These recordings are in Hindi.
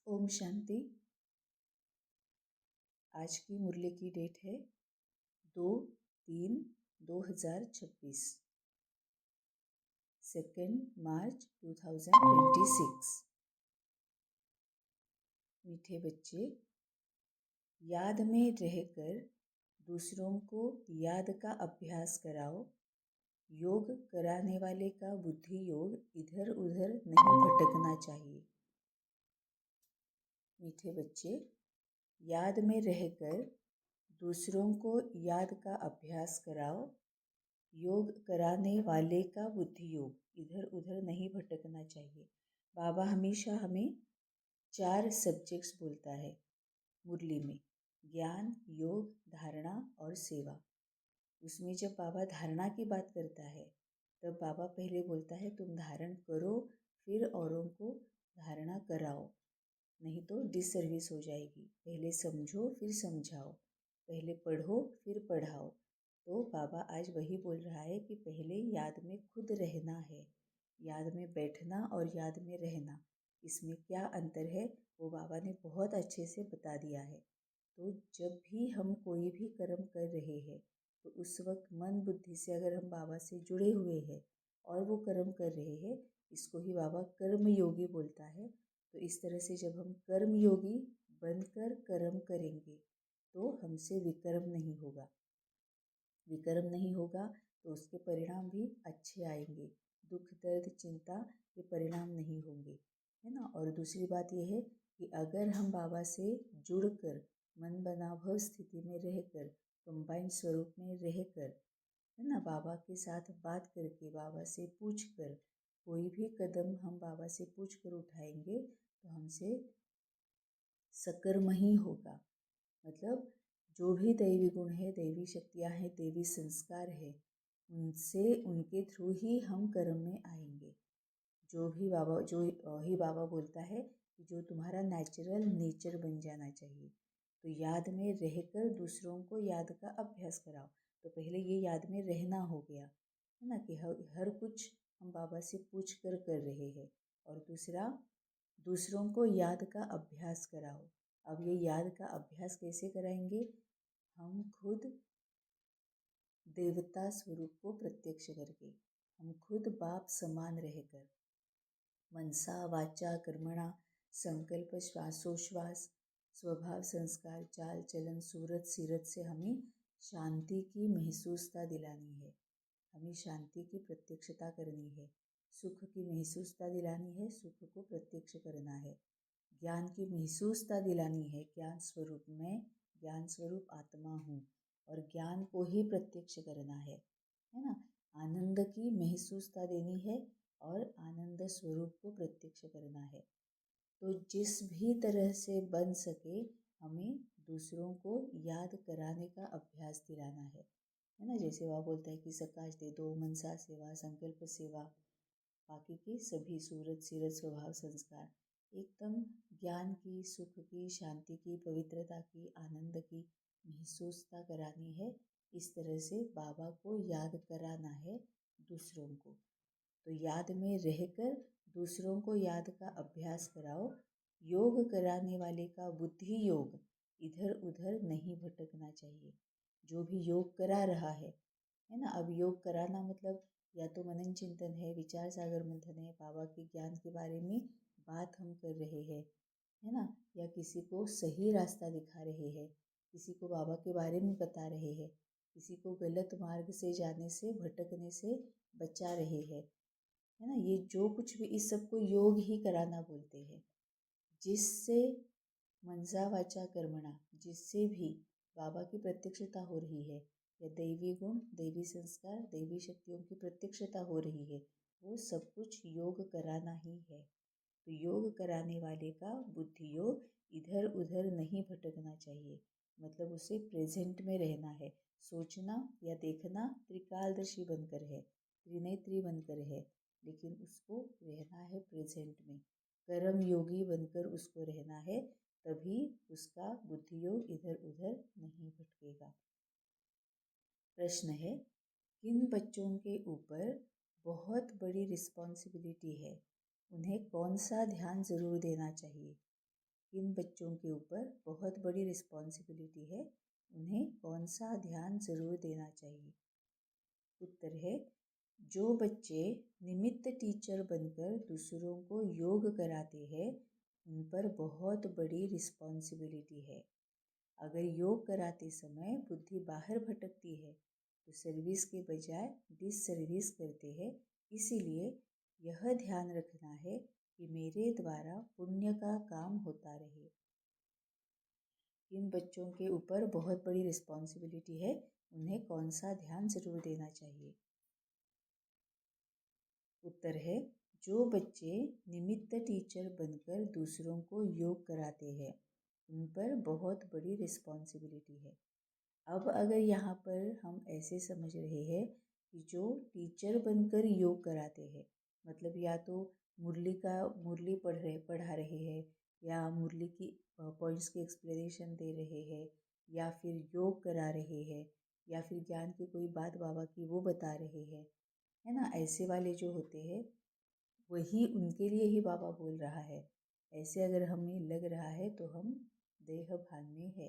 ओम शांति। आज की मुरली की डेट है 2/3/2026, 2 मार्च 2026। मीठे बच्चे, याद में रहकर दूसरों को याद का अभ्यास कराओ। योग कराने वाले का बुद्धि योग इधर उधर नहीं भटकना चाहिए। मीठे बच्चे, याद में रहकर दूसरों को याद का अभ्यास कराओ। योग कराने वाले का बुद्धि योग इधर उधर नहीं भटकना चाहिए। बाबा हमेशा हमें 4 सब्जेक्ट्स बोलता है मुरली में, ज्ञान, योग, धारणा और सेवा। उसमें जब बाबा धारणा की बात करता है तब बाबा पहले बोलता है तुम धारण करो, फिर औरों को धारणा कराओ, नहीं तो डिसर्विस हो जाएगी। पहले समझो फिर समझाओ, पहले पढ़ो फिर पढ़ाओ। तो बाबा आज वही बोल रहा है कि पहले याद में खुद रहना है। याद में बैठना और याद में रहना, इसमें क्या अंतर है वो बाबा ने बहुत अच्छे से बता दिया है। तो जब भी हम कोई भी कर्म कर रहे हैं तो उस वक्त मन बुद्धि से अगर हम बाबा से जुड़े हुए हैं और वो कर्म कर रहे हैं, इसको ही बाबा कर्म योगी बोलता है। तो इस तरह से जब हम कर्म योगी बनकर कर्म करेंगे तो हमसे विकर्म नहीं होगा। विकर्म नहीं होगा तो उसके परिणाम भी अच्छे आएंगे। दुख, दर्द, चिंता ये परिणाम नहीं होंगे, है ना। और दूसरी बात यह है कि अगर हम बाबा से जुड़कर मन बनाभव स्थिति में रहकर, कंबाइंड स्वरूप में रहकर, है ना, बाबा के साथ बात करके, बाबा से पूछ कर कोई भी कदम हम बाबा से पूछ कर उठाएंगे तो हमसे सकर्म ही होगा। मतलब जो भी दैवी गुण है, दैवी शक्तियाँ हैं, दैवी संस्कार है, उनसे, उनके थ्रू ही हम कर्म में आएंगे। जो ही बाबा बोलता है कि जो तुम्हारा नेचुरल नेचर बन जाना चाहिए। तो याद में रहकर दूसरों को याद का अभ्यास कराओ। तो पहले ये याद में रहना हो गया, है ना, कि हर कुछ हम बाबा से पूछ कर रहे हैं। और दूसरा, दूसरों को याद का अभ्यास कराओ। अब ये याद का अभ्यास कैसे कराएंगे? हम खुद देवता स्वरूप को प्रत्यक्ष करके, हम खुद बाप समान रहकर, मनसा वाचा कर्मणा, संकल्प, श्वासोश्वास, स्वभाव, संस्कार, चाल चलन, सूरत सीरत से हमें शांति की महसूसता दिलानी है। हमें शांति की प्रत्यक्षता करनी है। सुख की महसूसता दिलानी है, सुख को प्रत्यक्ष करना है। ज्ञान की महसूसता दिलानी है, ज्ञान स्वरूप में, ज्ञान स्वरूप आत्मा हूँ और ज्ञान को ही प्रत्यक्ष करना है ना। आनंद की महसूसता देनी है और आनंद स्वरूप को प्रत्यक्ष करना है। तो जिस भी तरह से बन सके हमें दूसरों को याद कराने का अभ्यास दिलाना है ना। जैसे वह बोलता है कि सकाश दे दो, मनसा सेवा, संकल्प सेवा, बाकी की सभी सूरत सीरत, स्वभाव, संस्कार, एकदम ज्ञान की, सुख की, शांति की, पवित्रता की, आनंद की महसूसता करानी है। इस तरह से बाबा को याद कराना है दूसरों को। तो याद में रहकर दूसरों को याद का अभ्यास कराओ। योग कराने वाले का बुद्धि योग इधर उधर नहीं भटकना चाहिए। जो भी योग करा रहा है ना। अब योग कराना मतलब या तो मनन चिंतन है, विचार सागर मंथन है, बाबा के ज्ञान के बारे में बात हम कर रहे हैं, है ना, या किसी को सही रास्ता दिखा रहे हैं, किसी को बाबा के बारे में बता रहे हैं, किसी को गलत मार्ग से जाने से, भटकने से बचा रहे हैं, है ना। ये जो कुछ भी, इस सब को योग ही कराना बोलते हैं। जिससे मनसा वाचा कर्मणा, जिससे भी बाबा की प्रत्यक्षता हो रही है, या दैवी गुण, दैवी संस्कार, दैवी शक्तियों की प्रत्यक्षता हो रही है, वो सब कुछ योग कराना ही है। तो योग कराने वाले का बुद्धि योग इधर उधर नहीं भटकना चाहिए। मतलब उसे प्रेजेंट में रहना है। सोचना या देखना त्रिकालदर्शी बनकर है, त्रिनेत्री बनकर है, लेकिन उसको रहना है प्रेजेंट में। कर्म योगी बनकर उसको रहना है, तभी उसका बुद्धि योग इधर उधर नहीं भटकेगा। प्रश्न है, किन बच्चों के ऊपर बहुत बड़ी रिस्पॉन्सिबिलिटी है, उन्हें कौन सा ध्यान ज़रूर देना चाहिए? किन बच्चों के ऊपर बहुत बड़ी रिस्पॉन्सिबिलिटी है, उन्हें कौन सा ध्यान ज़रूर देना चाहिए? उत्तर है, जो बच्चे निमित्त टीचर बनकर दूसरों को योग कराते हैं, उन पर बहुत बड़ी रिस्पॉन्सिबिलिटी है। अगर योग कराते समय बुद्धि बाहर भटकती है तो सर्विस के बजाय डिसर्विस करते हैं। इसीलिए यह ध्यान रखना है कि मेरे द्वारा पुण्य का काम होता रहे। इन बच्चों के ऊपर बहुत बड़ी रिस्पॉन्सिबिलिटी है, उन्हें कौन सा ध्यान ज़रूर देना चाहिए? उत्तर है, जो बच्चे निमित्त टीचर बनकर दूसरों को योग कराते हैं, उन पर बहुत बड़ी रिस्पॉन्सिबिलिटी है। अब अगर यहाँ पर हम ऐसे समझ रहे हैं कि जो टीचर बनकर योग कराते हैं, मतलब या तो मुरली पढ़ा रहे हैं, या मुरली की पॉइंट्स की एक्सप्लेनेशन दे रहे हैं, या फिर योग करा रहे हैं, या फिर ज्ञान की कोई बात बाबा की वो बता रहे हैं, है ना। ऐसे वाले जो होते हैं वही उनके लिए ही बाबा बोल रहा है। ऐसे अगर हमें लग रहा है तो हम देह भान में है।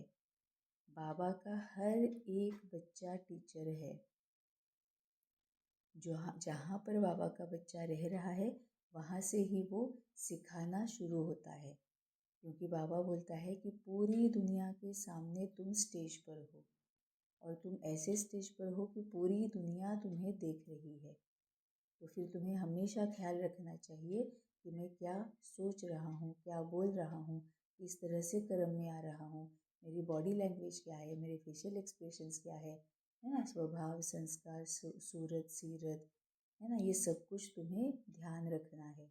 बाबा का हर एक बच्चा टीचर है। जहाँ पर बाबा का बच्चा रह रहा है वहाँ से ही वो सिखाना शुरू होता है, क्योंकि बाबा बोलता है कि पूरी दुनिया के सामने तुम स्टेज पर हो, और तुम ऐसे स्टेज पर हो कि पूरी दुनिया तुम्हें देख रही है। तो फिर तुम्हें हमेशा ख्याल रखना चाहिए कि मैं क्या सोच रहा हूँ, क्या बोल रहा हूँ, किस तरह से कर्म में आ रहा हूँ, मेरी बॉडी लैंग्वेज क्या है, मेरे फेशियल एक्सप्रेशंस क्या है ना। स्वभाव, संस्कार, सूरत, सीरत, है ना, ये सब कुछ तुम्हें ध्यान रखना है।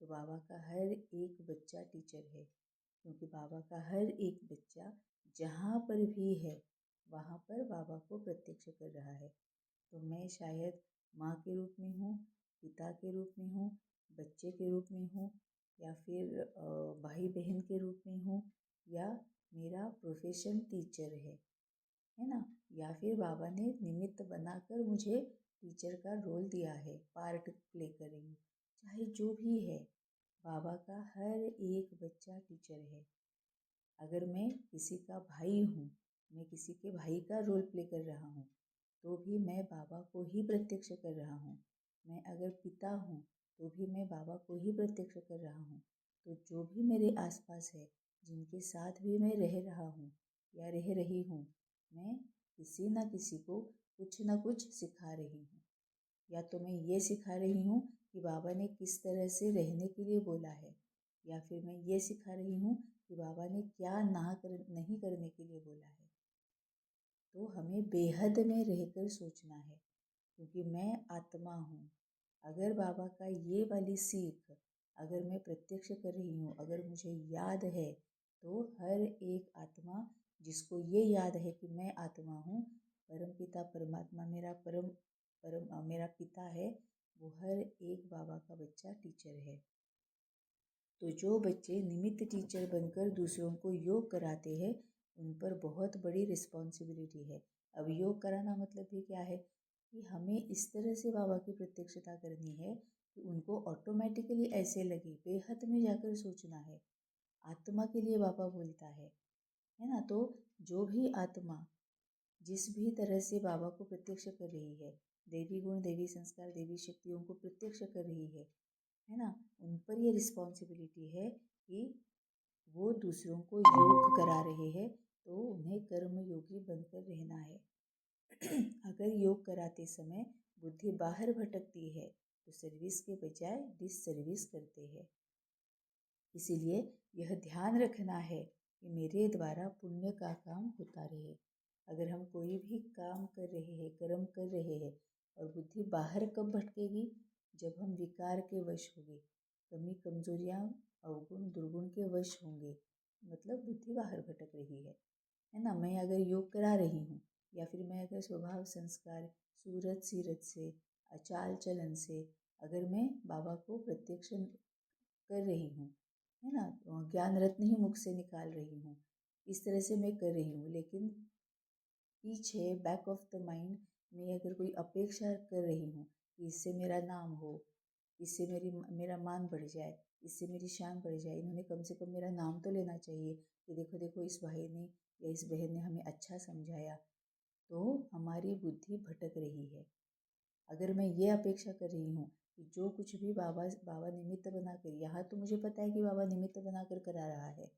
तो बाबा का हर एक बच्चा टीचर है, क्योंकि बाबा का हर एक बच्चा जहाँ पर भी है वहाँ पर बाबा को प्रत्यक्ष कर रहा है। तो मैं शायद माँ के रूप में हूँ, पिता के रूप में हूँ, बच्चे के रूप में हूँ, या फिर भाई बहन के रूप में हूँ, या मेरा प्रोफेशन टीचर है ना, या फिर बाबा ने निमित्त बनाकर मुझे टीचर का रोल दिया है, पार्ट प्ले कर रही हूँ। चाहे जो भी है, बाबा का हर एक बच्चा टीचर है। अगर मैं किसी का भाई हूँ, मैं किसी के भाई का रोल प्ले कर रहा हूँ, तो भी मैं बाबा को ही प्रत्यक्ष कर रहा हूँ। मैं अगर पिता हूँ तो भी मैं बाबा को ही प्रत्यक्ष कर रहा हूँ। तो जो भी मेरे आसपास है, जिनके साथ भी मैं रह रहा हूँ या रह रही हूँ, मैं किसी न किसी को कुछ न कुछ सिखा रही हूँ। या तो मैं ये सिखा रही हूँ कि बाबा ने किस तरह से रहने के लिए बोला है, या फिर मैं ये सिखा रही हूँ कि बाबा ने क्या नहीं करने के लिए बोला है। तो हमें बेहद में रहकर सोचना है, क्योंकि मैं आत्मा हूँ। अगर बाबा का ये वाली सीख अगर मैं प्रत्यक्ष कर रही हूँ, अगर मुझे याद है, तो हर एक आत्मा जिसको ये याद है कि मैं आत्मा हूँ, परमपिता परमात्मा मेरा मेरा पिता है, वो हर एक बाबा का बच्चा टीचर है। तो जो बच्चे निमित्त टीचर बनकर दूसरों को योग कराते हैं, उन पर बहुत बड़ी रिस्पॉन्सिबिलिटी है। अब योग कराना मतलब भी क्या है कि हमें इस तरह से बाबा की प्रत्यक्षता करनी है कि उनको ऑटोमेटिकली ऐसे लगे, बेहद में जाकर सोचना है। आत्मा के लिए बाबा बोलता है ना। तो जो भी आत्मा जिस भी तरह से बाबा को प्रत्यक्ष कर रही है, देवी गुण, देवी संस्कार, देवी शक्तियों को प्रत्यक्ष कर रही है ना, उन पर ये रिस्पॉन्सिबिलिटी है कि वो दूसरों को योग करा रहे हैं, तो उन्हें कर्म योगी बनकर रहना है। अगर योग कराते समय बुद्धि बाहर भटकती है तो सर्विस के बजाय डिसर्विस करते हैं। इसीलिए यह ध्यान रखना है कि मेरे द्वारा पुण्य का काम होता रहे। अगर हम कोई भी काम कर रहे हैं, कर्म कर रहे हैं, और बुद्धि बाहर कब भटकेगी? जब हम विकार के वश होंगे, कमी कमजोरियाँ, अवगुण दुर्गुण के वश होंगे, मतलब बुद्धि बाहर भटक रही है ना। मैं अगर योग करा रही हूँ, या फिर मैं अगर स्वभाव, संस्कार, सूरत, सीरत से, चाल चलन से अगर मैं बाबा को प्रत्यक्ष कर रही हूँ, है ना, ज्ञान रत्न ही मुख से निकाल रही हूँ, इस तरह से मैं कर रही हूँ, लेकिन पीछे बैक ऑफ द माइंड मैं अगर कोई अपेक्षा कर रही हूँ कि इससे मेरा नाम हो, इससे मेरा मान बढ़ जाए, इससे मेरी शान बढ़ जाए, इन्होंने कम से कम मेरा नाम तो लेना चाहिए कि देखो देखो इस भाई ने या इस बहन ने हमें अच्छा समझाया। तो हमारी बुद्धि भटक रही है। अगर मैं ये अपेक्षा कर रही हूँ कि जो कुछ भी बाबा बाबा निमित्त बनाकर, यहाँ तो मुझे पता है कि बाबा निमित्त बनाकर करा रहा है,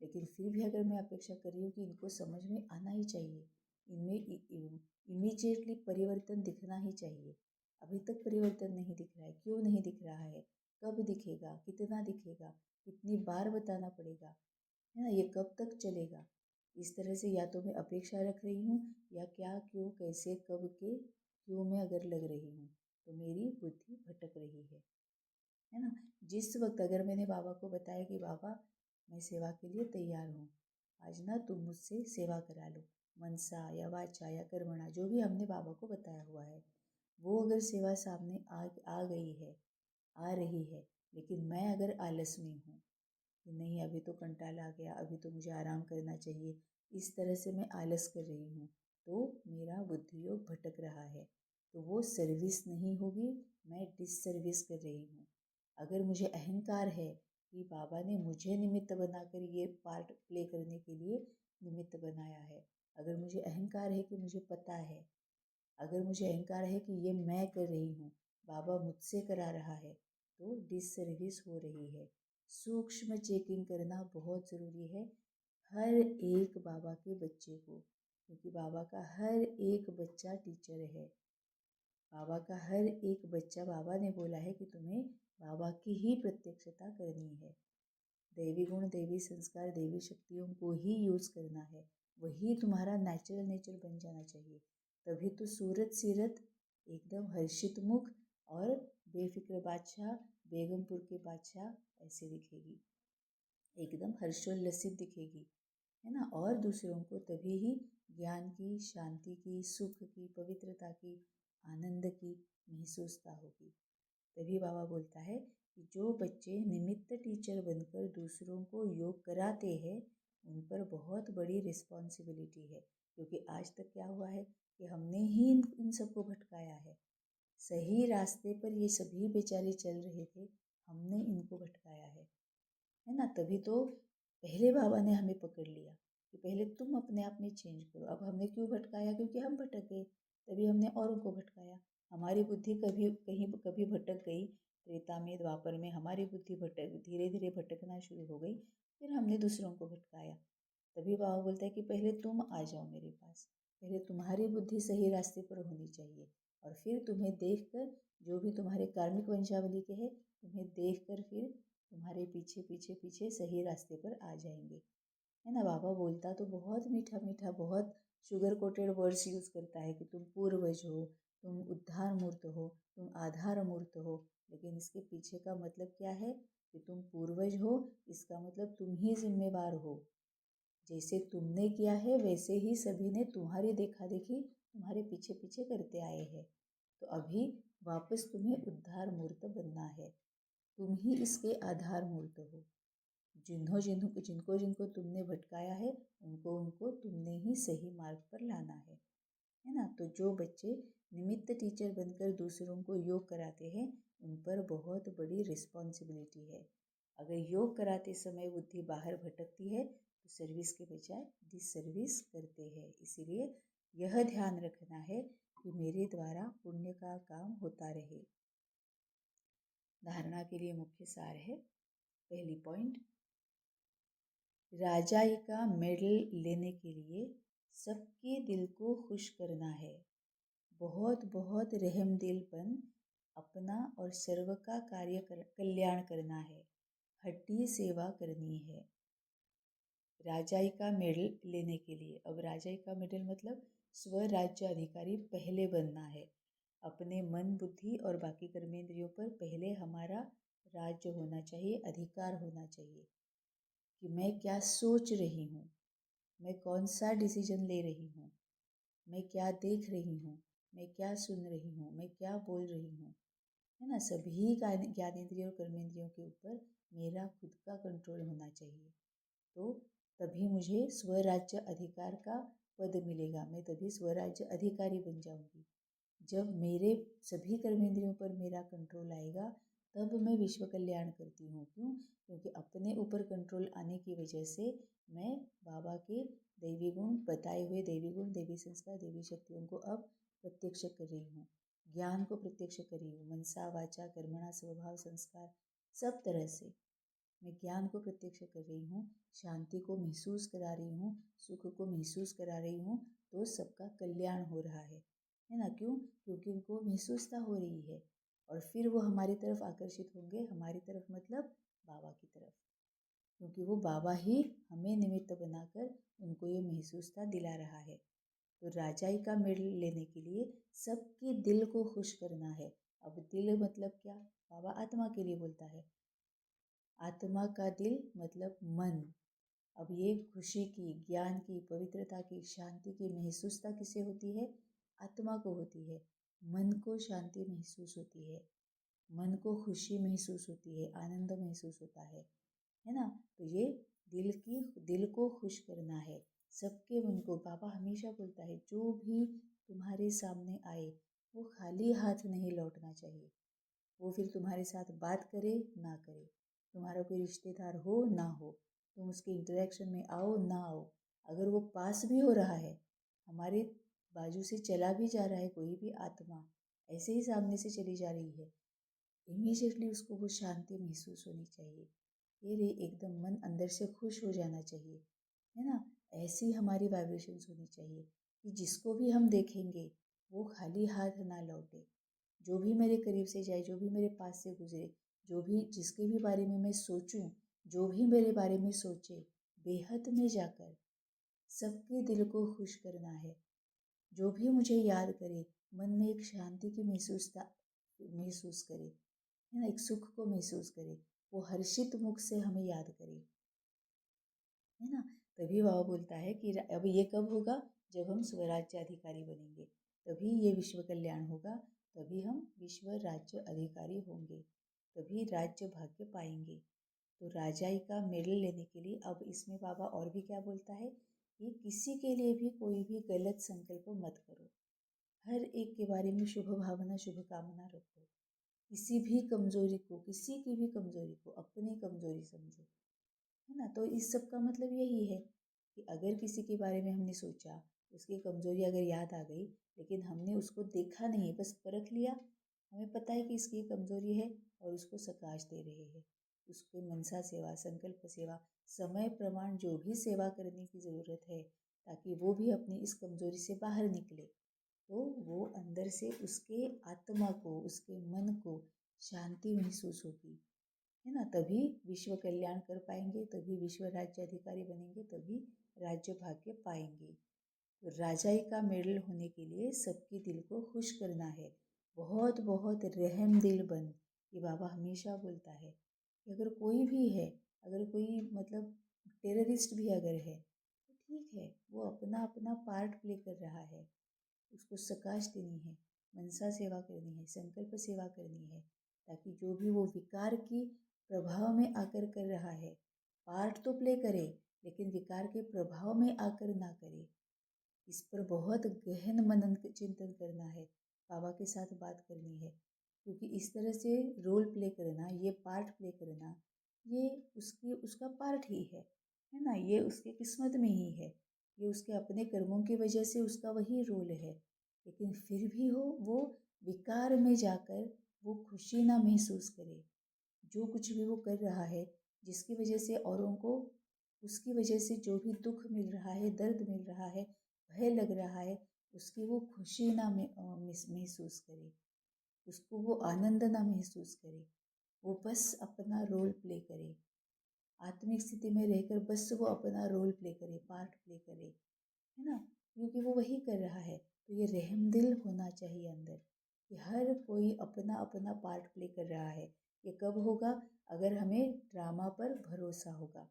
लेकिन फिर भी अगर मैं अपेक्षा कर रही हूँ कि इनको समझ में आना ही चाहिए, इनमें इमीडिएटली परिवर्तन दिखना ही चाहिए, अभी तक परिवर्तन नहीं दिख रहा है, क्यों नहीं दिख रहा है, कब दिखेगा, कितना दिखेगा, कितनी बार बताना पड़ेगा, है ना, ये कब तक चलेगा। इस तरह से या तो मैं अपेक्षा रख रही हूँ या क्या क्यों कैसे कब के क्यों में अगर लग रही हूँ, तो मेरी बुद्धि भटक रही है ना। जिस वक्त अगर मैंने बाबा को बताया कि बाबा मैं सेवा के लिए तैयार हूँ, आज ना तुम मुझसे सेवा करा लो, मनसा या वाचा या कर्मणा जो भी हमने बाबा को बताया हुआ है, वो अगर सेवा सामने आ गई है, आ रही है, लेकिन मैं अगर आलस में हूँ कि नहीं अभी तो कंटाला आ गया, अभी तो मुझे आराम करना चाहिए, इस तरह से मैं आलस कर रही हूँ, तो मेरा बुद्धि योग भटक रहा है, तो वो सर्विस नहीं होगी, मैं डिससर्विस कर रही हूँ। अगर मुझे अहंकार है कि बाबा ने मुझे निमित्त बनाकर ये पार्ट प्ले करने के लिए निमित्त बनाया है, अगर मुझे अहंकार है कि मुझे पता है, अगर मुझे अहंकार है कि ये मैं कर रही हूँ, बाबा मुझसे करा रहा है, तो डिससर्विस हो रही है। सूक्ष्म चेकिंग करना बहुत ज़रूरी है हर एक बाबा के बच्चे को, क्योंकि बाबा का हर एक बच्चा टीचर है। बाबा का हर एक बच्चा, बाबा ने बोला है कि तुम्हें बाबा की ही प्रत्यक्षता करनी है, दैवी गुण दैवी संस्कार दैवी शक्तियों को ही यूज़ करना है, वही तुम्हारा नेचुरल नेचर बन जाना चाहिए। तभी तो सूरत सीरत एकदम हर्षित मुख और बेफिक्र बादशाह, बेगमपुर के बादशाह ऐसे दिखेगी, एकदम हर्षोल्लसित दिखेगी, है ना। और दूसरों को तभी ही ज्ञान की, शांति की, सुख की, पवित्रता की, आनंद की महसूसता होगी। तभी बाबा बोलता है कि जो बच्चे निमित्त टीचर बनकर दूसरों को योग कराते हैं, उन पर बहुत बड़ी रिस्पॉन्सिबिलिटी है, क्योंकि आज तक क्या हुआ है कि हमने ही इन सबको भटकाया है। सही रास्ते पर ये सभी बेचारे चल रहे थे, हमने इनको भटकाया है ना। तभी तो पहले बाबा ने हमें पकड़ लिया कि पहले तुम अपने आप में चेंज करो। अब हमने क्यों भटकाया, क्योंकि हम भटक गए, तभी हमने औरों को भटकाया। हमारी बुद्धि कभी भटक गई, त्रेता में द्वापर में हमारी बुद्धि भटक धीरे धीरे भटकना शुरू हो गई, फिर हमने दूसरों को भटकाया। तभी बाबा बोलता है कि पहले तुम आ जाओ मेरे पास, पहले तुम्हारी बुद्धि सही रास्ते पर होनी चाहिए, और फिर तुम्हें देखकर जो भी तुम्हारे कार्मिक वंशावली के हैं, तुम्हें देखकर फिर तुम्हारे पीछे पीछे पीछे सही रास्ते पर आ जाएंगे, है ना। बाबा बोलता तो बहुत मीठा मीठा, बहुत शुगर कोटेड वर्ड्स यूज़ करता है कि तुम पूर्वज हो, तुम उद्धार मूर्त हो, तुम आधार मूर्त हो, लेकिन इसके पीछे का मतलब क्या है कि तुम पूर्वज हो, इसका मतलब तुम ही जिम्मेवार हो। जैसे तुमने किया है वैसे ही सभी ने तुम्हारी देखा देखी तुम्हारे पीछे पीछे करते आए हैं, तो अभी वापस तुम्हें उद्धार मूर्त बनना है, तुम ही इसके आधार मूर्त हो। जिनको जिनको तुमने भटकाया है, उनको उनको तुमने ही सही मार्ग पर लाना है ना। तो जो बच्चे निमित्त टीचर बनकर दूसरों को योग कराते हैं, उन पर बहुत बड़ी रिस्पॉन्सिबिलिटी है। अगर योग कराते समय बुद्धि बाहर भटकती है, तो सर्विस के बजाय डिसर्विस करते हैं। इसीलिए यह ध्यान रखना है कि मेरे द्वारा पुण्य का काम होता रहे। धारणा के लिए मुख्य सार है, पहली पॉइंट, राजाई का मेडल लेने के लिए सबके दिल को खुश करना है, बहुत बहुत रहमदिलपन अपना और सर्व का कल्याण करना है, हड्डी सेवा करनी है। राजाई का मेडल लेने के लिए, अब राजाई का मेडल मतलब स्वराज्य अधिकारी पहले बनना है। अपने मन बुद्धि और बाकी कर्मेंद्रियों पर पहले हमारा राज्य होना चाहिए, अधिकार होना चाहिए कि मैं क्या सोच रही हूँ, मैं कौन सा डिसीजन ले रही हूँ, मैं क्या देख रही हूँ, मैं क्या सुन रही हूँ, मैं क्या बोल रही हूँ, है ना। सभी ज्ञानेंद्रियों और कर्मेंद्रियों के ऊपर मेरा खुद का कंट्रोल होना चाहिए, तो तभी मुझे स्वराज्य अधिकार का पद मिलेगा, मैं तभी स्वराज्य अधिकारी बन जाऊंगी। जब मेरे सभी कर्मेंद्रियों पर मेरा कंट्रोल आएगा, तब मैं विश्व कल्याण करती हूँ। क्यों? क्योंकि अपने ऊपर कंट्रोल आने की वजह से मैं बाबा के दैवी गुण, बताए हुए दैवी गुण, दैवी संस्कार, दैवी शक्तियों को अब प्रत्यक्ष कर रही हूँ, ज्ञान को प्रत्यक्ष कर रही हूँ। मनसा वाचा कर्मणा स्वभाव संस्कार सब तरह से मैं ज्ञान को प्रत्यक्ष कर रही हूँ, शांति को महसूस करा रही हूँ, सुख को महसूस करा रही हूँ, तो सबका कल्याण हो रहा है ना? क्यों? क्योंकि उनको महसूसता हो रही है और फिर वो हमारी तरफ आकर्षित होंगे। हमारी तरफ मतलब बाबा की तरफ, क्योंकि वो बाबा ही हमें निमित्त बनाकर उनको ये महसूसता दिला रहा है। तो राजाई का मेडल लेने के लिए सबके दिल को खुश करना है। अब दिल मतलब क्या? बाबा आत्मा के लिए बोलता है। आत्मा का दिल मतलब मन। अब ये खुशी की, ज्ञान की, पवित्रता की, शांति की महसूसता किसे होती है? आत्मा को होती है। मन को शांति महसूस होती है, मन को खुशी महसूस होती है, आनंद महसूस होता है ना? तो ये दिल को खुश करना है, सबके मन को। बाबा हमेशा बोलता है जो भी तुम्हारे सामने आए वो खाली हाथ नहीं लौटना चाहिए। वो फिर तुम्हारे साथ बात करे ना करे, तुम्हारा कोई रिश्तेदार हो ना हो, तुम उसके इंटरेक्शन में आओ ना आओ, अगर वो पास भी हो रहा है, हमारे बाजू से चला भी जा रहा है कोई भी आत्मा, ऐसे ही सामने से चली जा रही है, इमीडिएटली उसको वो शांति महसूस होनी चाहिए। ये रे एकदम मन अंदर से खुश हो जाना चाहिए, है ना? ऐसी हमारी वाइब्रेशंस होनी चाहिए कि जिसको भी हम देखेंगे वो खाली हाथ ना लौटे। जो भी मेरे करीब से जाए, जो भी मेरे पास से गुजरे, जो भी जिसके भी बारे में मैं सोचूं, जो भी मेरे बारे में सोचे, बेहद में जाकर सबके दिल को खुश करना है। जो भी मुझे याद करे, मन में एक शांति की महसूस करे, है ना? एक सुख को महसूस करे, वो हर्षित मुख से हमें याद करे, है ना? तभी बाबा बोलता है कि अब ये कब होगा? जब हम स्वराज्य अधिकारी बनेंगे, तभी ये विश्व कल्याण होगा, तभी हम विश्व राज्य अधिकारी होंगे, तभी राज्य भाग्य पाएंगे। तो राजाई का मेडल लेने के लिए अब इसमें बाबा और भी क्या बोलता है कि किसी के लिए भी कोई भी गलत संकल्प मत करो, हर एक के बारे में शुभ भावना, शुभ कामना रखो। किसी भी कमजोरी को, किसी की भी कमजोरी को अपनी कमजोरी समझो, है ना? तो इस सब का मतलब यही है कि अगर किसी के बारे में हमने सोचा, उसकी कमजोरी अगर याद आ गई, लेकिन हमने उसको देखा नहीं, बस परख लिया, हमें पता है कि इसकी ये कमजोरी है और उसको सकाश दे रहे हैं, उसको मनसा सेवा, संकल्प सेवा, समय प्रमाण जो भी सेवा करने की ज़रूरत है, ताकि वो भी अपनी इस कमजोरी से बाहर निकले, तो वो अंदर से उसके आत्मा को, उसके मन को शांति महसूस होगी, है ना? तभी विश्व कल्याण कर पाएंगे, तभी विश्व राज्य अधिकारी बनेंगे, तभी राज्य भाग्य पाएंगे। तो राजाई का मेडल होने के लिए सबके दिल को खुश करना है, बहुत बहुत रहम दिल बन। ये बाबा हमेशा बोलता है कि अगर कोई भी है, अगर कोई मतलब टेररिस्ट भी अगर है तो ठीक है, वो अपना अपना पार्ट प्ले कर रहा है, उसको सकाश देनी है, मनसा सेवा करनी है, संकल्प सेवा करनी है, ताकि जो भी वो विकार की प्रभाव में आकर कर रहा है, पार्ट तो प्ले करे लेकिन विकार के प्रभाव में आकर ना करे। इस पर बहुत गहन मनन चिंतन करना है, बाबा के साथ बात करनी है, क्योंकि इस तरह से रोल प्ले करना, ये पार्ट प्ले करना, ये उसका पार्ट ही है ना? ये उसके किस्मत में ही है, ये उसके अपने कर्मों की वजह से उसका वही रोल है, लेकिन फिर भी वो विकार में जाकर वो खुशी ना महसूस करे। जो कुछ भी वो कर रहा है, जिसकी वजह से औरों को, उसकी वजह से जो भी दुख मिल रहा है, दर्द मिल रहा है, भय लग रहा है, उसकी वो खुशी ना महसूस करे, उसको वो आनंद ना महसूस करे, वो बस अपना रोल प्ले करे, आत्मिक स्थिति में रहकर बस वो अपना रोल प्ले करे, पार्ट प्ले करे, है ना? क्योंकि वो वही कर रहा है। तो ये रहमदिल होना चाहिए अंदर कि हर कोई अपना अपना पार्ट प्ले कर रहा है। ये कब होगा? अगर हमें ड्रामा पर भरोसा होगा।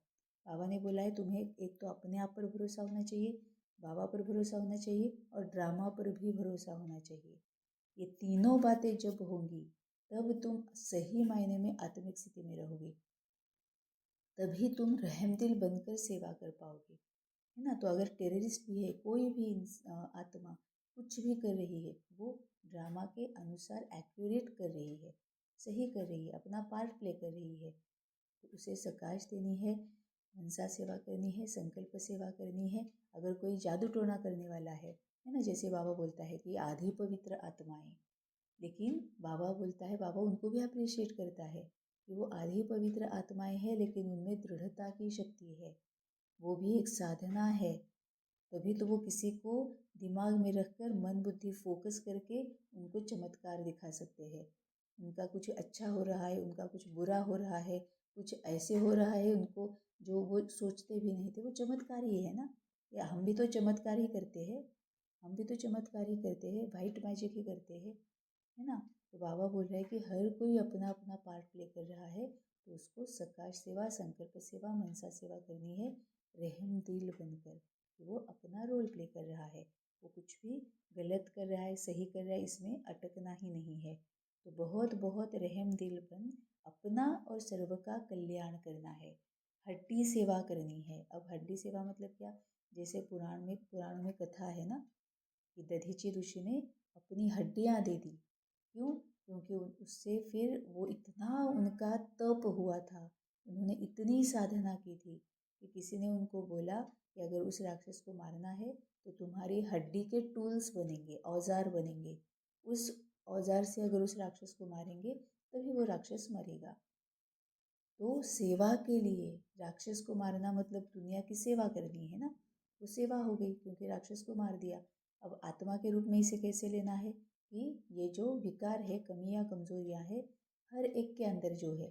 बाबा ने बोला है तुम्हें एक तो अपने आप पर भरोसा होना चाहिए, बाबा पर भरोसा होना चाहिए और ड्रामा पर भी भरोसा होना चाहिए। ये तीनों बातें जब होंगी तब तुम सही मायने में आत्मिक स्थिति में रहोगे, तभी तुम रहमदिल बनकर सेवा कर पाओगे, है ना? तो अगर टेररिस्ट भी है, कोई भी आत्मा कुछ भी कर रही है, वो ड्रामा के अनुसार एक्यूरेट कर रही है, सही कर रही है, अपना पार्ट प्ले कर रही है, तो उसे सकाश देनी है, मनसा सेवा करनी है, संकल्प सेवा करनी है। अगर कोई जादू टोना करने वाला है ना, जैसे बाबा बोलता है कि आधी पवित्र आत्माएं, लेकिन बाबा बोलता है, बाबा उनको भी अप्रिशिएट करता है कि वो आधी पवित्र आत्माएं हैं, लेकिन उनमें दृढ़ता की शक्ति है, वो भी एक साधना है। तभी तो वो किसी को दिमाग में रखकर मन बुद्धि फोकस करके उनको चमत्कार दिखा सकते हैं। उनका कुछ अच्छा हो रहा है, उनका कुछ बुरा हो रहा है, कुछ ऐसे हो रहा है उनको जो वो सोचते भी नहीं थे, वो चमत्कार ही है ना। या हम भी तो चमत्कार ही करते हैं, हम भी तो चमत्कार ही करते हैं, वाइट मैजिक ही करते हैं, है ना। तो बाबा बोल रहे हैं कि हर कोई अपना अपना पार्ट प्ले कर रहा है, तो उसको सकाश सेवा, संकल्प सेवा, मनसा सेवा करनी है, रहम दिल बनकर कि वो अपना रोल प्ले कर रहा है, वो कुछ भी गलत कर रहा है सही कर रहा है इसमें अटकना ही नहीं है। तो बहुत बहुत रहम दिल बन अपना और सर्व का कल्याण करना है, हड्डी सेवा करनी है। अब हड्डी सेवा मतलब क्या, जैसे पुराणों में कथा है ना कि दधीची ऋषि ने अपनी हड्डियां दे दी। क्यों? क्योंकि उससे फिर वो इतना उनका तप हुआ था, उन्होंने इतनी साधना की थी कि किसी ने उनको बोला कि अगर उस राक्षस को मारना है तो तुम्हारी हड्डी के टूल्स बनेंगे, औजार बनेंगे, उस औजार से अगर उस राक्षस को मारेंगे तभी वो राक्षस मरेगा। तो सेवा के लिए राक्षस को मारना मतलब दुनिया की सेवा करनी है ना, वो सेवा हो गई क्योंकि राक्षस को मार दिया। अब आत्मा के रूप में इसे कैसे लेना है कि ये जो विकार है, कमियां कमजोरियां है, हर एक के अंदर जो है,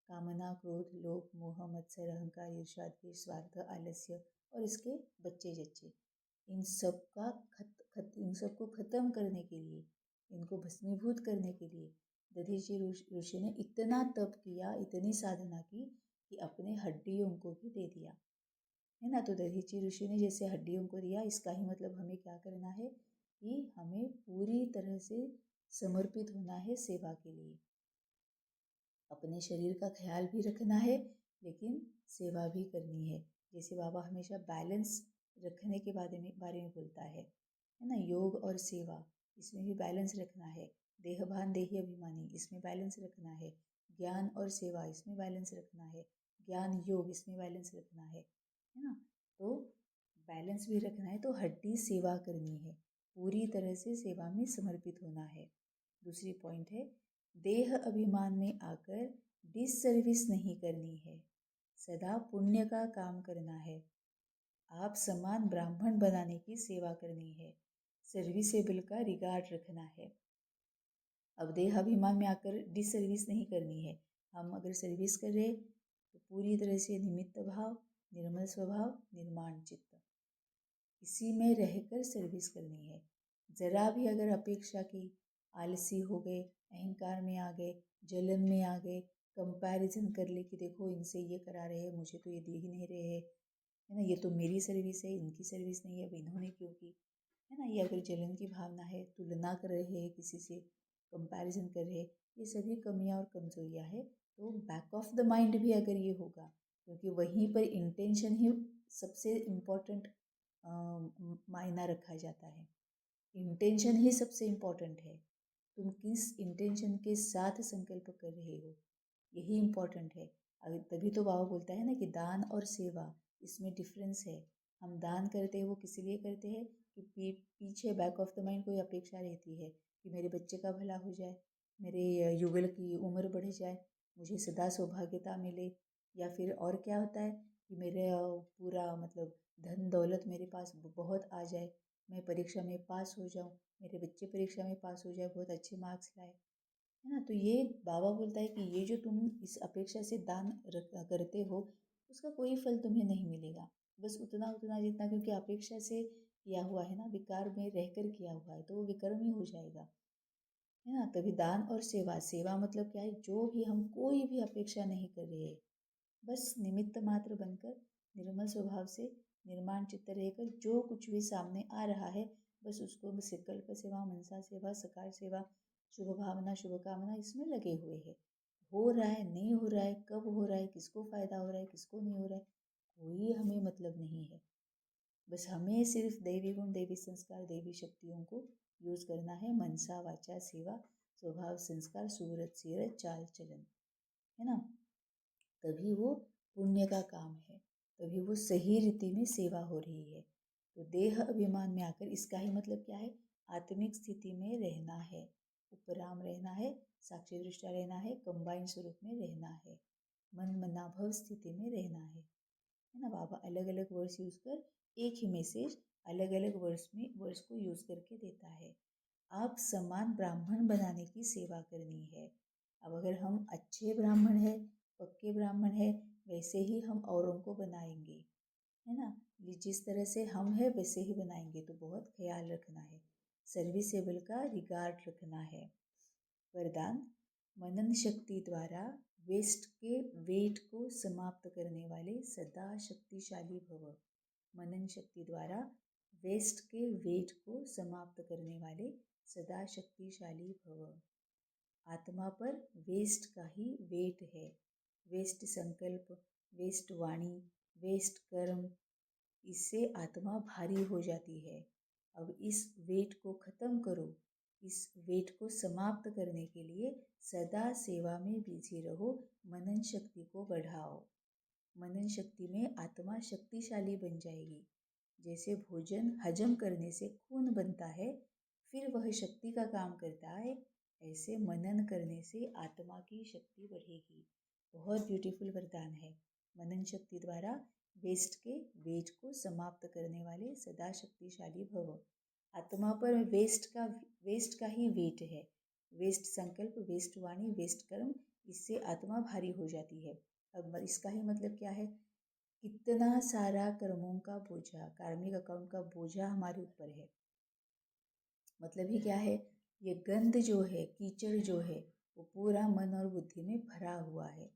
कामना, क्रोध, लोभ, मोह, मत्सर, अहंकार, ईर्ष्या, द्वेष, स्वार्थ, आलस्य और इसके बच्चे जच्चे, इन सब का इन सबको खत्म करने के लिए, इनको भस्मीभूत करने के लिए दधीची ऋषि ने इतना तप किया, इतनी साधना की कि अपने हड्डियों को भी दे दिया, है ना। तो दधीची ऋषि ने जैसे हड्डियों को दिया, इसका ही मतलब हमें क्या करना है कि हमें पूरी तरह से समर्पित होना है सेवा के लिए। अपने शरीर का ख्याल भी रखना है, लेकिन सेवा भी करनी है। जैसे बाबा हमेशा बैलेंस रखने के बारे में बोलता है ना, योग और सेवा, इसमें भी बैलेंस रखना है। देहभान देही अभिमानी, इसमें बैलेंस रखना है। ज्ञान और सेवा, इसमें बैलेंस रखना है। ज्ञान योग, इसमें बैलेंस रखना है ना। तो बैलेंस भी रखना है, तो हड्डी सेवा करनी है, पूरी तरह से सेवा में समर्पित होना है। दूसरी पॉइंट है, देह अभिमान में आकर डिसर्विस नहीं करनी है, सदा पुण्य का काम करना है। आप समान ब्राह्मण बनाने की सेवा करनी है, सर्विसेबल का रिगार्ड रखना है। अब देहाभिमान में आकर डिसर्विस नहीं करनी है। हम अगर सर्विस कर रहे तो पूरी तरह से निमित्त भाव, निर्मल स्वभाव, निर्माण चित्त, इसी में रहकर सर्विस करनी है। जरा भी अगर अपेक्षा की, आलसी हो गए, अहंकार में आ गए, जलन में आ गए, कंपैरिजन कर ले कि देखो इनसे ये करा रहे हैं, मुझे तो ये दे ही नहीं रहे हैं, है ना, ये तो मेरी सर्विस है, इनकी सर्विस नहीं है, अब इन्होंने क्यों की, है ना। ये अगर जलन की भावना है, तुलना कर रहे हैं किसी से, कंपैरिजन कर रहे हैं, ये सभी कमियां और कमजोरियां है। तो बैक ऑफ द माइंड भी अगर ये होगा, क्योंकि वहीं पर इंटेंशन ही सबसे इम्पोर्टेंट मायना रखा जाता है, इंटेंशन ही सबसे इम्पोर्टेंट है। तुम किस इंटेंशन के साथ संकल्प कर रहे हो, यही इम्पोर्टेंट है। तभी तो बाबा बोलता है ना कि दान और सेवा, इसमें डिफरेंस है। हम दान करते हैं वो किस लिए करते हैं कि पीछे बैक ऑफ द माइंड कोई अपेक्षा रहती है कि मेरे बच्चे का भला हो जाए, मेरे युगल की उम्र बढ़ जाए, मुझे सदा सौभाग्यता मिले, या फिर और क्या होता है कि मेरे पूरा मतलब धन दौलत मेरे पास बहुत आ जाए, मैं परीक्षा में पास हो जाऊँ, मेरे बच्चे परीक्षा में पास हो जाए, बहुत अच्छे मार्क्स लाए, है ना। तो ये बाबा बोलता है कि ये जो तुम इस अपेक्षा से दान करते हो, उसका कोई फल तुम्हें नहीं मिलेगा, बस उतना उतना जितना, क्योंकि अपेक्षा से किया हुआ है ना, विकार में रहकर किया हुआ है, तो वो विकर्म ही हो जाएगा, है ना। तभी दान और सेवा, सेवा मतलब क्या है, जो भी हम कोई भी अपेक्षा नहीं कर रहे, बस निमित्त मात्र बनकर निर्मल स्वभाव से निर्माण चित्त रहकर जो कुछ भी सामने आ रहा है, बस उसको संकल्प सेवा, मनसा सेवा, सकार सेवा, शुभ भावना, शुभ कामना, इसमें लगे हुए हैं। हो रहा है नहीं हो रहा है, कब हो रहा है, किसको फायदा हो रहा है, किसको नहीं हो रहा है, कोई हमें मतलब नहीं है। बस हमें सिर्फ दैवी गुण, दैवी संस्कार, दैवी शक्तियों को यूज करना है, मनसा वाचा सेवा, स्वभाव संस्कार सूरत सीरत चाल चलन, है ना। तभी वो पुण्य का काम है, तभी वो सही रीति में सेवा हो रही है। तो देह अभिमान में आकर इसका ही मतलब क्या है, आत्मिक स्थिति में रहना है, उपराम रहना है, साक्षी दृष्टा रहना है, कंबाइन स्वरूप में रहना है, मन मनाभव स्थिति में रहना है ना। बाबा अलग अलग वर्ड्स यूज कर एक ही मैसेज अलग अलग वर्ड्स को यूज करके देता है। आप समान ब्राह्मण बनाने की सेवा करनी है। अब अगर हम अच्छे ब्राह्मण है, पक्के ब्राह्मण है, वैसे ही हम औरों को बनाएंगे, है ना। जिस तरह से हम है वैसे ही बनाएंगे, तो बहुत ख्याल रखना है, सर्विसेबल का रिगार्ड रखना है। वरदान, मनन शक्ति द्वारा वेस्ट के वेट को समाप्त करने वाले सदा शक्तिशाली भव। मनन शक्ति द्वारा वेस्ट के वेट को समाप्त करने वाले सदा शक्तिशाली भव। आत्मा पर वेस्ट का ही वेट है, वेस्ट संकल्प, वेस्ट वाणी, वेस्ट कर्म, इससे आत्मा भारी हो जाती है। अब इस वेट को खत्म करो, इस वेट को समाप्त करने के लिए सदा सेवा में बिजी रहो, मनन शक्ति को बढ़ाओ। मनन शक्ति में आत्मा शक्तिशाली बन जाएगी। जैसे भोजन हजम करने से खून बनता है, फिर वह शक्ति का काम करता है, ऐसे मनन करने से आत्मा की शक्ति बढ़ेगी। बहुत ब्यूटीफुल वरदान है। मनन शक्ति द्वारा वेस्ट के वेट को समाप्त करने वाले सदा शक्तिशाली भव। आत्मा पर वेस्ट का ही वेट है, वेस्ट संकल्प, वेस्ट वाणी, वेस्ट कर्म, इससे आत्मा भारी हो जाती है। अब इसका ही मतलब क्या है, कितना सारा कर्मों का बोझा, कार्मिक अकाउंट का बोझा हमारे ऊपर है। मतलब ही क्या है, ये गंध जो है, कीचड़ जो है, वो पूरा मन और बुद्धि में भरा हुआ है।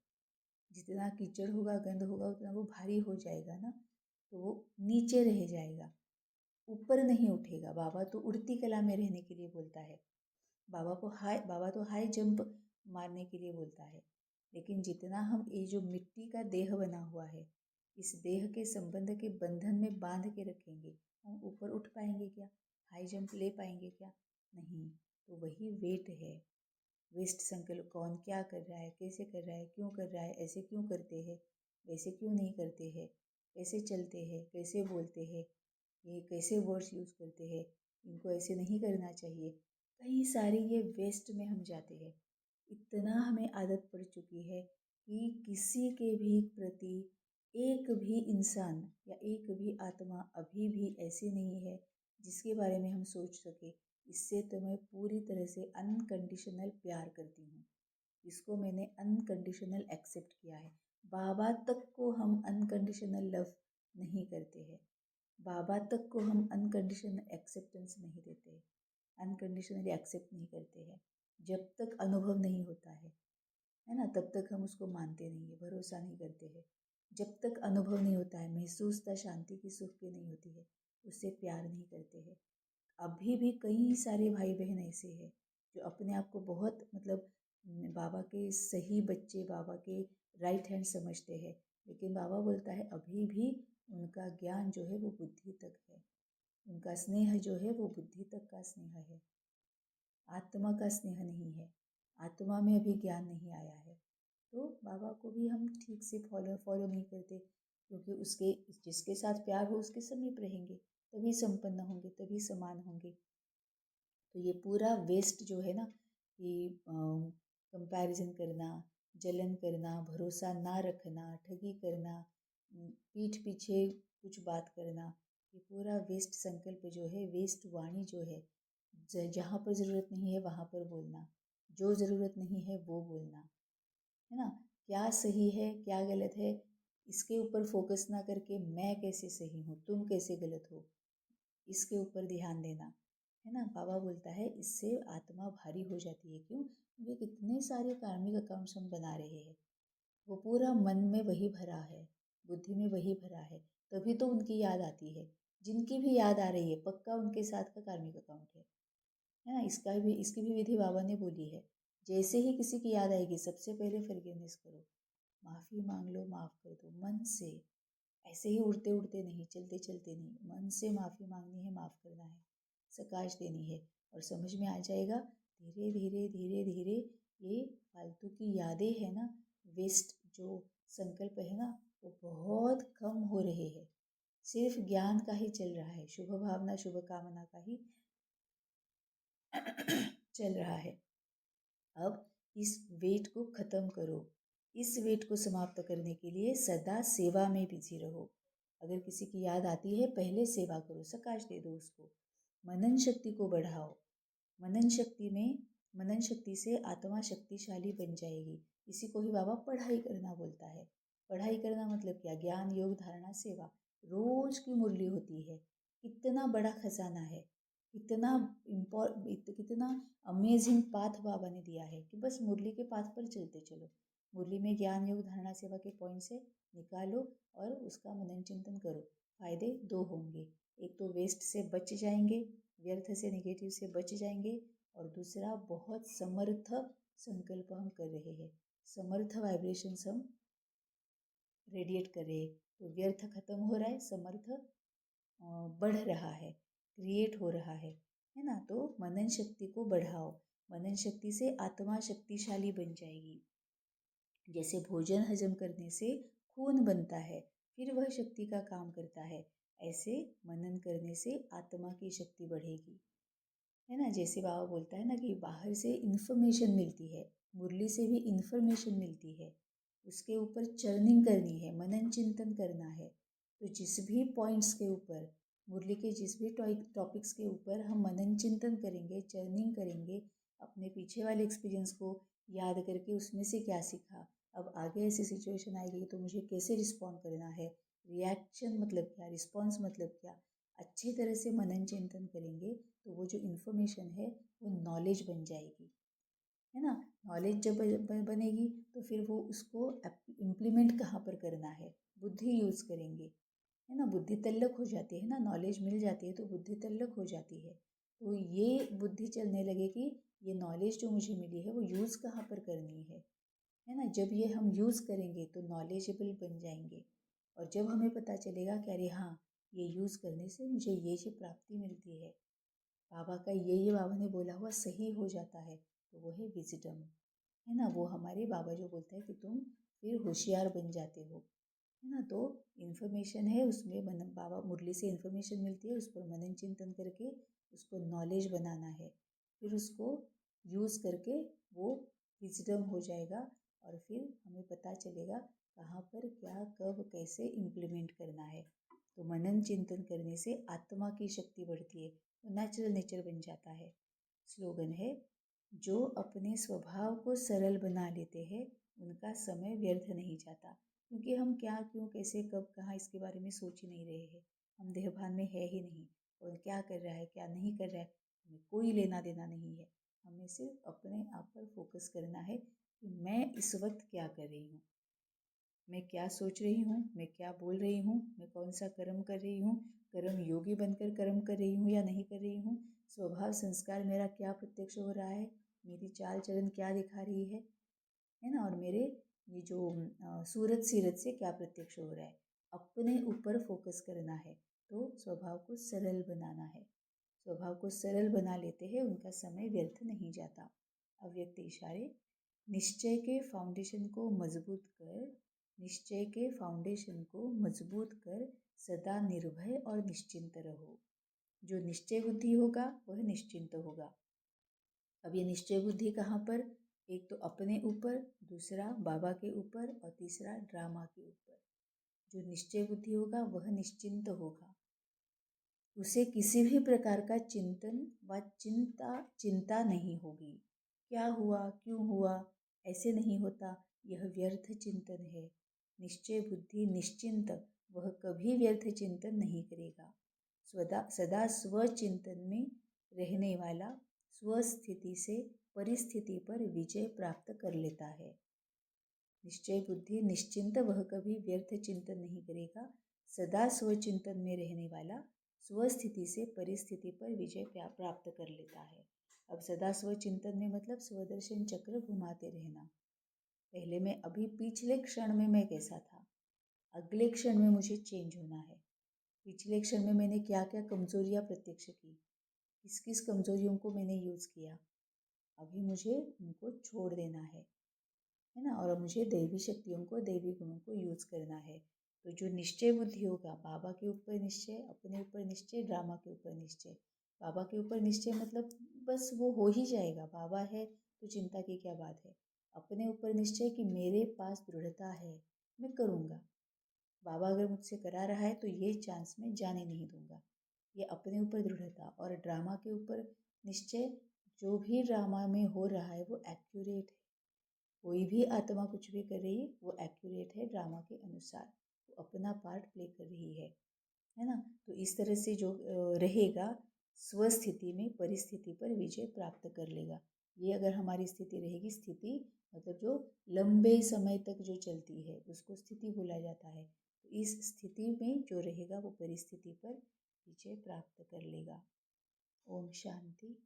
जितना कीचड़ होगा, गंध होगा, उतना वो भारी हो जाएगा ना, तो वो नीचे रह जाएगा, ऊपर नहीं उठेगा। बाबा तो उड़ती कला में रहने के लिए बोलता है, बाबा तो हाई जंप मारने के लिए बोलता है। लेकिन जितना हम ये जो मिट्टी का देह बना हुआ है, इस देह के संबंध के बंधन में बांध के रखेंगे, हम ऊपर उठ पाएंगे क्या, हाई जंप ले पाएंगे क्या, नहीं। तो वही वेट है, वेस्ट संकल्प, कौन क्या कर रहा है, कैसे कर रहा है, क्यों कर रहा है, ऐसे क्यों करते हैं, वैसे क्यों नहीं करते हैं, कैसे चलते हैं, कैसे बोलते हैं, ये कैसे वर्ड्स यूज़ करते हैं, इनको ऐसे नहीं करना चाहिए। कई सारी ये वेस्ट में हम जाते हैं। इतना हमें आदत पड़ चुकी है कि किसी के भी प्रति एक भी इंसान या एक भी आत्मा अभी भी ऐसी नहीं है जिसके बारे में हम सोच सके इससे तो मैं पूरी तरह से अनकंडीशनल प्यार करती हूँ, इसको मैंने अनकंडीशनल एक्सेप्ट किया है। बाबा तक को हम अनकंडीशनल लव नहीं करते हैं, बाबा तक को हम अनकंडीशनल एक्सेप्टेंस नहीं देते हैं, अनकंडीशनली एक्सेप्ट नहीं करते हैं। जब तक अनुभव नहीं होता है ना, तब तक हम उसको मानते नहीं है, भरोसा नहीं करते हैं। जब तक अनुभव नहीं होता है, महसूसता शांति की, सुख की नहीं होती है, उससे प्यार नहीं करते हैं। अभी भी कई सारे भाई बहन ऐसे हैं जो अपने आप को बहुत मतलब बाबा के सही बच्चे, बाबा के राइट हैंड समझते हैं, लेकिन बाबा बोलता है अभी भी उनका ज्ञान जो है वो बुद्धि तक है, उनका स्नेह जो है वो बुद्धि तक का स्नेह है, आत्मा का स्नेह नहीं है, आत्मा में अभी ज्ञान नहीं आया है। तो बाबा को भी हम ठीक से फॉलो नहीं करते, क्योंकि उसके जिसके साथ प्यार हो उसके समीप रहेंगे, तभी संपन्न होंगे, तभी समान होंगे। तो ये पूरा वेस्ट जो है ना, ये कंपैरिजन करना, जलन करना, भरोसा ना रखना, ठगी करना, पीठ पीछे कुछ बात करना, ये पूरा वेस्ट संकल्प जो है, वेस्ट वाणी जो है, जहाँ पर ज़रूरत नहीं है वहाँ पर बोलना, जो ज़रूरत नहीं है वो बोलना, है ना। क्या सही है क्या गलत है इसके ऊपर फोकस ना करके मैं कैसे सही हूँ, तुम कैसे गलत हो, इसके ऊपर ध्यान देना, है ना। बाबा बोलता है इससे आत्मा भारी हो जाती है। क्यों? क्योंकि कितने सारे कार्मिक अकाउंट्स हम बना रहे हैं, वो पूरा मन में वही भरा है, बुद्धि में वही भरा है, तभी तो उनकी याद आती है। जिनकी भी याद आ रही है पक्का उनके साथ का कार्मिक अकाउंट है ना। इसकी भी विधि बाबा ने बोली है। जैसे ही किसी की याद आएगी सबसे पहले फॉरगिवनेस करो, माफ़ी मांग लो, माफ़ कर दो मन से। ऐसे ही उड़ते उड़ते नहीं, चलते चलते नहीं, मन से माफ़ी मांगनी है, माफ़ करना है, सकाश देनी है, और समझ में आ जाएगा धीरे धीरे धीरे धीरे ये फालतू की यादें है ना, वेस्ट जो संकल्प है ना, वो बहुत कम हो रहे हैं। सिर्फ ज्ञान का ही चल रहा है, शुभ भावना शुभ कामना का ही चल रहा है। अब इस वेट को खत्म करो। इस वेट को समाप्त करने के लिए सदा सेवा में बिजी रहो। अगर किसी की याद आती है, पहले सेवा करो, सकाश दे दो उसको। मनन शक्ति को बढ़ाओ। मनन शक्ति से आत्मा शक्तिशाली बन जाएगी। इसी को ही बाबा पढ़ाई करना बोलता है। पढ़ाई करना मतलब क्या? ज्ञान, योग, धारणा, सेवा। रोज की मुरली होती है। कितना बड़ा खजाना है, कितना अमेजिंग पाथ बाबा ने दिया है कि बस मुरली के पाथ पर चलते चलो। मुरली में ज्ञान, योग, धारणा, सेवा के पॉइंट से निकालो और उसका मनन चिंतन करो। फायदे दो होंगे, एक तो वेस्ट से बच जाएंगे, व्यर्थ से, नेगेटिव से बच जाएंगे, और दूसरा बहुत समर्थ संकल्प हम कर रहे हैं, समर्थ वाइब्रेशंस हम रेडिएट कर रहे हैं। तो व्यर्थ खत्म हो रहा है, समर्थ बढ़ रहा है, क्रिएट हो रहा है ना। तो मनन शक्ति को बढ़ाओ। मनन शक्ति से आत्मा शक्तिशाली बन जाएगी। जैसे भोजन हजम करने से खून बनता है, फिर वह शक्ति का काम करता है, ऐसे मनन करने से आत्मा की शक्ति बढ़ेगी, है ना। जैसे बाबा बोलता है ना कि बाहर से इन्फॉर्मेशन मिलती है, मुरली से भी इन्फॉर्मेशन मिलती है, उसके ऊपर चर्निंग करनी है, मनन चिंतन करना है। तो जिस भी पॉइंट्स के ऊपर, मुरली के जिस भी टॉपिक्स के ऊपर हम मनन चिंतन करेंगे, चर्निंग करेंगे, अपने पीछे वाले एक्सपीरियंस को याद करके उसमें से क्या सीखा, अब आगे ऐसी सिचुएशन आएगी तो मुझे कैसे रिस्पॉन्ड करना है, रिएक्शन मतलब क्या, रिस्पॉन्स मतलब क्या, अच्छी तरह से मनन चिंतन करेंगे तो वो जो इन्फॉर्मेशन है वो नॉलेज बन जाएगी, है ना। नॉलेज जब बनेगी तो फिर वो उसको इम्प्लीमेंट कहाँ पर करना है, बुद्धि यूज़ करेंगे, है ना। बुद्धि तल्लक हो जाती है ना, नॉलेज मिल जाती है तो बुद्धि तल्लक हो जाती है। तो ये बुद्धि चलने लगे कि ये नॉलेज जो मुझे मिली है वो यूज़ कहाँ पर करनी है ना। जब ये हम यूज़ करेंगे तो नॉलेजेबल बन जाएंगे, और जब हमें पता चलेगा कि अरे हाँ, ये यूज़ करने से मुझे ये प्राप्ति मिलती है, बाबा का ये बाबा ने बोला हुआ सही हो जाता है, तो वो है विजडम, है ना। वो हमारे बाबा जो बोलते हैं कि तुम फिर होशियार बन जाते हो, है ना। तो इन्फॉर्मेशन है उसमें, मन बाबा मुरली से इन्फॉर्मेशन मिलती है, उस पर मनन चिंतन करके उसको नॉलेज बनाना है, फिर उसको यूज़ करके वो विजडम हो जाएगा, और फिर हमें पता चलेगा कहाँ पर क्या कब कैसे इम्प्लीमेंट करना है। तो मनन चिंतन करने से आत्मा की शक्ति बढ़ती है, तो नेचुरल नेचर बन जाता है। स्लोगन है, जो अपने स्वभाव को सरल बना लेते हैं उनका समय व्यर्थ नहीं जाता। क्योंकि हम क्या, क्यों, कैसे, कब, कहाँ, इसके बारे में सोच ही नहीं रहे हैं, हम देहभान में है ही नहीं, और क्या कर रहा है क्या नहीं कर रहा है हमें कोई लेना देना नहीं है। हमें सिर्फ अपने आप पर फोकस करना है कि मैं इस वक्त क्या कर रही हूँ, मैं क्या सोच रही हूँ, मैं क्या बोल रही हूँ, मैं कौन सा कर्म कर रही हूँ, कर्म योगी बनकर कर्म कर रही हूँ या नहीं कर रही हूँ, स्वभाव संस्कार मेरा क्या प्रत्यक्ष हो रहा है, मेरी चाल चलन क्या दिखा रही है ना, और मेरे ये जो सूरत सीरत से क्या प्रत्यक्ष हो रहा है। अपने ऊपर फोकस करना है, तो स्वभाव को सरल बनाना है। स्वभाव को सरल बना लेते हैं, उनका समय व्यर्थ नहीं जाता। अव्यक्त इशारे, निश्चय के फाउंडेशन को मजबूत कर, निश्चय के फाउंडेशन को मजबूत कर सदा निर्भय और निश्चिंत रहो। जो निश्चय बुद्धि होगा वह निश्चिंत होगा। अब ये निश्चय बुद्धि कहाँ पर? एक तो अपने ऊपर, दूसरा बाबा के ऊपर, और तीसरा ड्रामा के ऊपर। जो निश्चय बुद्धि होगा वह निश्चिंत होगा, उसे किसी भी प्रकार का चिंतन व चिंता नहीं होगी। क्या हुआ, क्यों हुआ, ऐसे नहीं होता, यह व्यर्थ चिंतन है। निश्चय बुद्धि निश्चिंत, वह कभी व्यर्थ चिंतन नहीं करेगा। सदा स्वचिंतन में रहने वाला स्वस्थिति से परिस्थिति पर विजय प्राप्त कर लेता है। निश्चय बुद्धि निश्चिंत, वह कभी व्यर्थ चिंतन नहीं करेगा। सदा स्वचिंतन में रहने वाला स्वस्थिति से परिस्थिति पर विजय प्राप्त कर लेता है। अब सदा स्वचिंतन में मतलब स्वदर्शन चक्र घुमाते रहना। पहले मैं, अभी पिछले क्षण में मैं कैसा था, अगले क्षण में मुझे चेंज होना है। पिछले क्षण में मैंने क्या क्या कमजोरियां प्रत्यक्ष की, किस किस कमजोरियों को मैंने यूज़ किया, अभी मुझे उनको छोड़ देना है ना, और मुझे दैवी शक्तियों को, दैवी गुणों को यूज करना है। तो जो निश्चय बुद्धि होगा, बाबा के ऊपर निश्चय, अपने ऊपर निश्चय, ड्रामा के ऊपर निश्चय। बाबा के ऊपर निश्चय मतलब बस वो हो ही जाएगा, बाबा है तो चिंता की क्या बात है। अपने ऊपर निश्चय कि मेरे पास दृढ़ता है, मैं करूँगा। बाबा अगर मुझसे करा रहा है तो ये चांस मैं जाने नहीं दूंगा, ये अपने ऊपर दृढ़ता। और ड्रामा के ऊपर निश्चय, जो भी ड्रामा में हो रहा है वो एक्यूरेट है। कोई भी आत्मा कुछ भी कर रही है वो एक्यूरेट है ड्रामा के अनुसार, वो अपना पार्ट प्ले कर रही है ना। तो इस तरह से जो रहेगा, स्वस्थिति में परिस्थिति पर विजय प्राप्त कर लेगा। ये अगर हमारी स्थिति रहेगी, स्थिति मतलब जो लंबे समय तक जो चलती है उसको स्थिति बोला जाता है। तो इस स्थिति में जो रहेगा वो परिस्थिति पर विजय प्राप्त कर लेगा। ओम शांति।